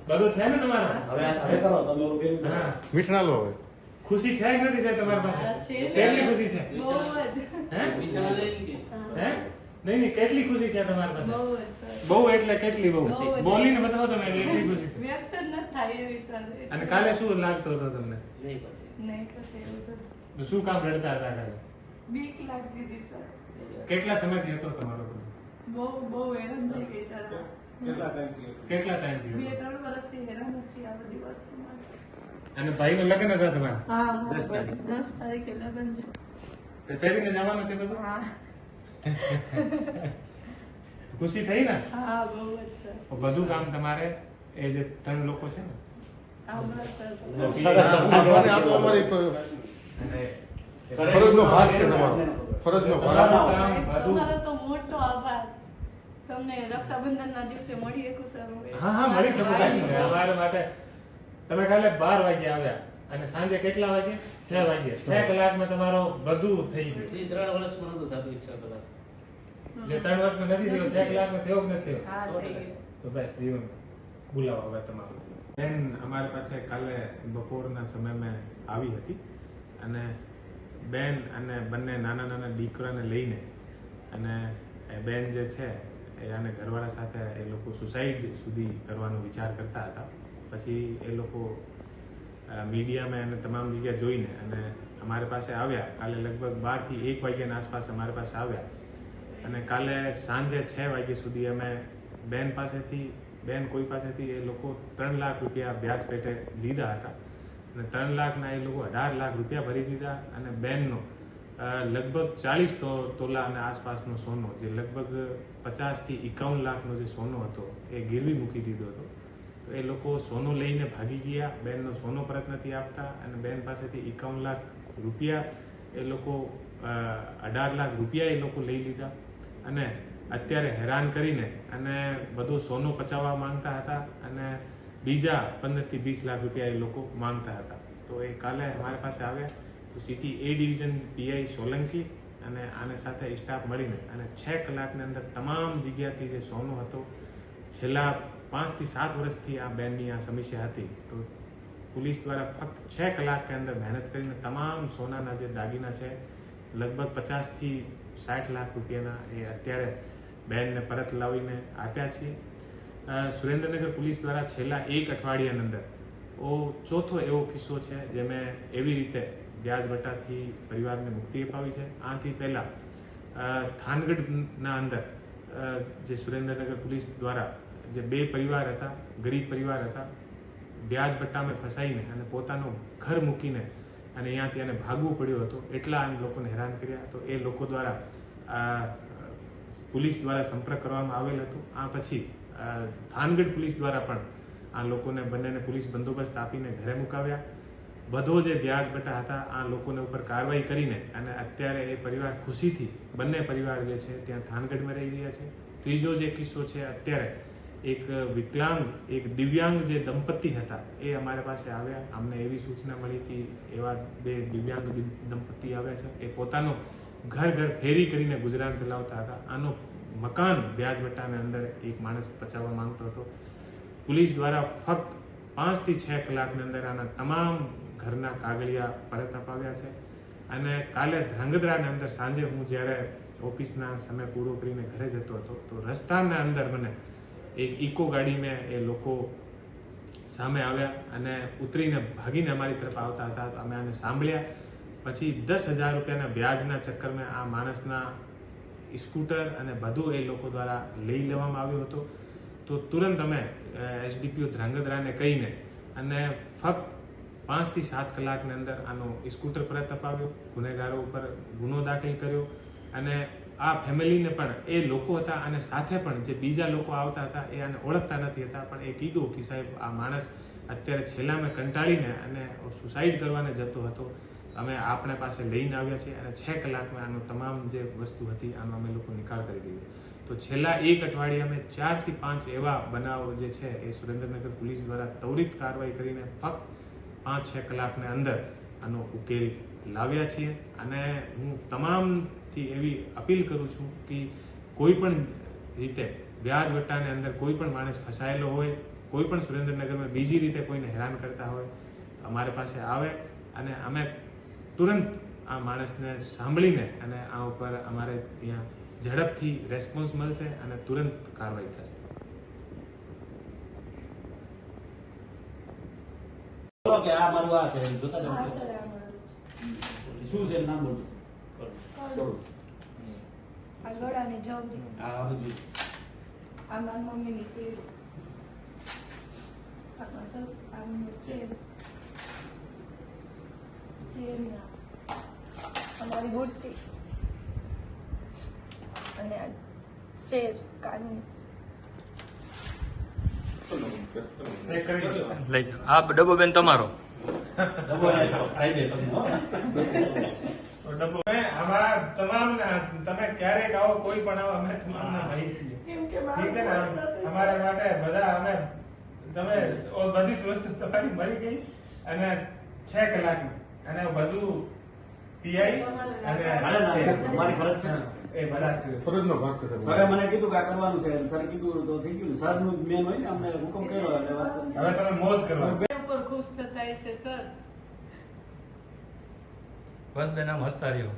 બધું છે ને તમારે? હવે કરો તમે ઓલું કેમ કરો? હા. મીઠા લો હવે. ખુશી છે કે નથી છે તમારી પાસે? છે. કેટલી ખુશી છે? બહુ જ. હે? નિશાળા લઈને કે? હે? નહીં કેટલી ખુશી છે તમારી પાસે? બહુ જ સર. બહુ એટલે કેટલી બહુ? બહુ જ. બોલીને બતાવો તમે એટલી ખુશી છે. વ્યક્ત જ નથી થાય એવી સર. અને કાલે શું લાગતું હતું તમને? નહીં પડે. નહીં કરતી એવું તો. તો શું કામ રડતા હતા કાલે? બીક લાગતી હતી સર. કેટલા સમયથી હતો તમારો? બહુ હેરાન થઈ ગઈ સર. કેટલા ટાઈમથી હતો? 2-3 વર્ષથી હેરાન જ છીએ આ બધી વસ્તુમાં. અને ભાઈનું લગ્ન હતા તમારા? હા, 10 તારીખ. 10 તારીખે લગ્ન છે. તે પહેરીને જવાનું છે બધું? હા, ખુશી થઈ ને? હા, બહુ જ સર. બધું કામ તમારે એ જે 3 લોકો છે ને હા, બસ સર. આભાર, આ તો અમારી અને ફરજનો ભાગ છે તમારો. ફરજનો ભાગ. તમારો તો મોટો આભાર. તમને રક્ષાબંધનના દિવસે મળી શકું સર. હા મળી શકો અમારા માટે. તમે કાલે 12 વાગે આવ્યા અને સાંજે કેટલા વાગે? 6 વાગે. 6 કલાકમાં તમારો બધું થઈ ગયું. 3 વર્ષમાં નહોતું થતું ઈચ્છા કલાક. જે 3 વર્ષમાં નથી થયો 6 કલાકમાં થયો કે નથી થયો? હા, થઈ ગયું. તો બસ જીવન બોલાવો હવે તમારું. બેન અમારી પાસે કાલે બપોરના સમયમાં આવી હતી અને બેન અને બંને નાના દીકરાને લઈને અને એ બેન જે છે એ આને ઘરવાળા સાથે એ લોકો સુસાઇડ સુધી કરવાનો વિચાર કરતા હતા. પછી એ લોકો મીડિયામાં અને તમામ જગ્યા જોઈને અને અમારી પાસે આવ્યા. કાલે લગભગ 12 થી 1 વાગ્યાના આસપાસ અમારી પાસે આવ્યા અને કાલે સાંજે 6 વાગ્યા સુધી અમે બેન કોઈ પાસેથી એ લોકો 3 લાખ રૂપિયા વ્યાજ પેટે લીધા હતા અને 3 લાખના એ લોકો 18 લાખ રૂપિયા ભરી દીધા અને બેનનો લગભગ 40 તોલા અને આસપાસનો સોનો, જે લગભગ 50 થી 51 લાખનો જે સોનો હતો એ ગીરવી મૂકી દીધો હતો. તો એ લોકો સોનું લઈને ભાગી ગયા. બેનનો સોનો પરત નથી આપતા અને બેન પાસેથી 51 લાખ રૂપિયા એ લોકો 18 લાખ રૂપિયા એ લોકો લઈ લીધા અને અત્યારે હેરાન કરીને અને બધું સોનું પચાવવા માંગતા હતા અને બીજા 15 થી 20 લાખ રૂપિયા એ લોકો માંગતા હતા. તો એ કાલે અમારી પાસે આવ્યા તો સિટી એ ડિવિઝન પીઆઈ સોલંકી અને આને સાથે સ્ટાફ મળીને અને 6 કલાકની અંદર તમામ જગ્યાથી જે સોનું હતો, છેલ્લા 5 થી 7 વર્ષથી આ બેનની આ સમસ્યા હતી, તો પોલીસ દ્વારા ફક્ત 6 કલાકની અંદર મહેનત કરીને તમામ સોનાના જે દાગીના છે લગભગ 50 થી 60 લાખ રૂપિયાના એ અત્યારે બેનને પરત લાવીને આપ્યા છે. સુરેન્દ્રનગર પોલીસ દ્વારા છેલ્લા 1 અઠવાડિયાની અંદર ચોથો એવો કિસ્સો છે જે મેં એવી રીતે વ્યાજ વટાથી પરિવારને મુક્તિ અપાવી છે. આથી પહેલા થાનગઢના અંદર જે સુરેન્દ્રનગર પોલીસ દ્વારા જે 2 પરિવાર હતા, ગરીબ પરિવાર હતા, વ્યાજ વટ્ટામાં ફસાઈને અને પોતાનું ઘર મૂકીને અને અહીંયાથી એને ભાગવું પડ્યું હતું. એટલા લોકોને હેરાન કર્યા. તો એ લોકો દ્વારા પોલીસ દ્વારા સંપર્ક કરવામાં આવેલ હતો. આ પછી થાનગઢ પોલીસ દ્વારા પણ આ લોકોને બંનેને પોલીસ બંદોબસ્ત આપીને ઘરે મુકાવ્યા. બધો જે વ્યાજ બટા હતા આ લોકોને ઉપર કાર્યવાહી કરીને અને અત્યારે એ પરિવાર ખુશીથી બંને પરિવાર જે છે ત્યાં થાનગઢમાં રહી રહ્યા છે. ત્રીજો જે કિસ્સો છે, અત્યારે એક વિકલાંગ એક દિવ્યાંગ જે દંપતી હતા એ અમારી પાસે આવ્યા. અમને એવી સૂચના મળી કે એવા 2 દિવ્યાંગ દંપતી આવ્યા છે. એ પોતાનો ઘર ફેરી કરીને ગુજરાન ચલાવતા હતા. આનો મકાન વ્યાજ વટાની અંદર એક માણસ પચાવવા માંગતો હતો. પોલીસ દ્વારા ફક્ત 5 થી 6 કલાકની અંદર આના તમામ ઘરના કાગળિયા પરત અપાવ્યા છે અને કાલે ધ્રાંગધ્રાની અંદર સાંજે હું જ્યારે ઓફિસના સમય પૂરો કરીને ઘરે જતો હતો તો રસ્તાના અંદર મને એક ઇકો ગાડીમાં એ લોકો સામે આવ્યા અને ઉતરીને ભાગીને અમારી તરફ આવતા હતા. તો અમે આને સાંભળ્યા. પછી 10,000 રૂપિયાના વ્યાજના ચક્કરમાં આ માણસના સ્કૂટર અને બધું એ લોકો દ્વારા લઈ લેવામાં આવ્યો હતો. તો તુરંત અમે એસડીપીઓ ધ્રાંગધ્રાને કહીને અને ફક્ત 5 થી 7 કલાકની અંદર આનો સ્કૂટર પરત અપાવ્યો, ગુનેગારો ઉપર ગુનો દાખલ કર્યો અને આ ફેમિલીને પણ એ લોકો હતા અને સાથે પણ જે બીજા લોકો આવતા હતા એ આને ઓળખતા નથી હતા, પણ એ કીધું કે સાહેબ આ માણસ અત્યારે છેલ્લામાં કંટાળીને અને સુસાઇડ કરવાને જતો હતો, અમે આપણે પાસે લઈને આવ્યા છીએ અને 6 કલાકમાં આનો તમામ જે વસ્તુ હતી આનો અમે લોકો નિકાલ કરી દીધો. તો છેલ્લા 1 અઠવાડિયામાં 4 થી 5 એવા બનાવો જે છે એ સુરેન્દ્રનગર પોલીસ દ્વારા ત્વરિત કાર્યવાહી કરીને ફક્ત 5-6 કલાકની અંદર આનો ઉકેલ લાવ્યા છીએ. અને હું તમામથી એવી અપીલ કરું છું કે કોઈ પણ રીતે વ્યાજ વટ્ટાની અંદર કોઈ પણ માણસ ફસાયેલો હોય કોઈ પણ સુરેન્દ્રનગરમાં બીજી રીતે કોઈને હેરાન કરતા હોય અમારી પાસે આવે અને અમે તુરંત આ માણસને સાંભળીને અને આ ઉપર અમારે ત્યાં ઝડપથી રેસ્પોન્સ મળશે અને તુરંત કાર્યવાહી થશે. બોલો કે આ મારું આ છે જોતા હા જાઓ. સર, આ મારું છે. શું છે નામ બોલજો. કળું. આ ગળાની જવરી. આ બધું આ મારી મમ્મીની સેવ. આ સર, આ મારું ચેન. ચેનના. અમારી બુટ્ટી. અને આ શેર કાનની. એ કરી દો. લઈ જાઓ. આ ડબ્બો બેન તમારો. ડબો ખાઈ દે તમે હો. તો ડબ્બો અમારા તમામના તમે ક્યારેક આવો કોઈ પણ આવો અમે તમામના ભાઈ છીએ. કેમ કે ઠીક છે ને મારું અમારા માટે બધા અમે તમે બધી જ વસ્તુ તમારી મળી ગઈ અને 6 કલાકની અને બધું પીઆઈ અને ના, ના, તમારી ફરજ છે. એ બધા ફરજનો ભાગ છે સરે તમારો. મને કીધું કે આ કરવાનું છે સર કીધું તો થઈ ગયું. સર નું મેન હોય ને અમને હુકમ કર્યો એટલે વાત હવે તમે મોજ કરો. ઉપર ખુશ થતા હશે સર. બસ બેન આમ હસતા રહ્યો.